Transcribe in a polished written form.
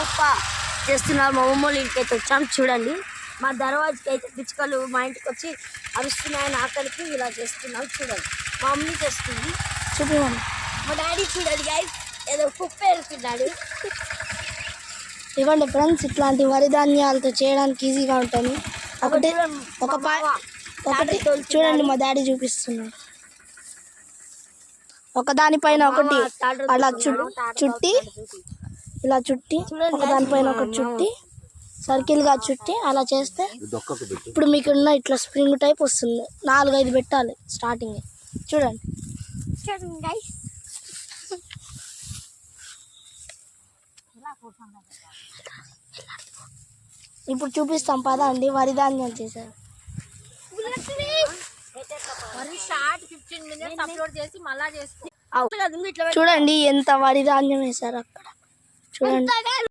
కుప్ప చేస్తున్నారు. మా అమ్మమ్మ ఇంటికి అయితే వచ్చాం. చూడండి మా దర్వాజకి అయితే పిచ్చుకలు మా ఇంటికి వచ్చి అరుస్తున్నాయని ఆకలికి ఇలా చేస్తున్నాం. చూడండి మా మమ్మీ చేస్తుంది. చూడండి మా డాడీ చూడండి గైస్ ఏదో కుప్ప వేస్తున్నాడు. ఇవ్వండి ఫ్రెండ్స్, ఇట్లాంటి వరి ధాన్యాలతో చేయడానికి ఈజీగా ఉంటుంది. ఒకటి చూడండి మా డాడీ చూపిస్తున్నాడు. ఒకదానిపైన ఒకటి అలా చుట్టి ఇలా చుట్టి ఒకదానిపైన ఒకటి చుట్టి సర్కిల్గా చుట్టి అలా చేస్తే ఇప్పుడు మీకున్న ఇట్లా స్ప్రింగ్ టైప్ వస్తుంది. 4-5 పెట్టాలి స్టార్టింగ్. చూడండి గైస్ ఇప్పుడు చూపిస్తాం పదా అండి. వరి ధాన్యం చేశారు. చూడండి ఎంత వరి ధాన్యం వేశారు అక్కడ. చూడండి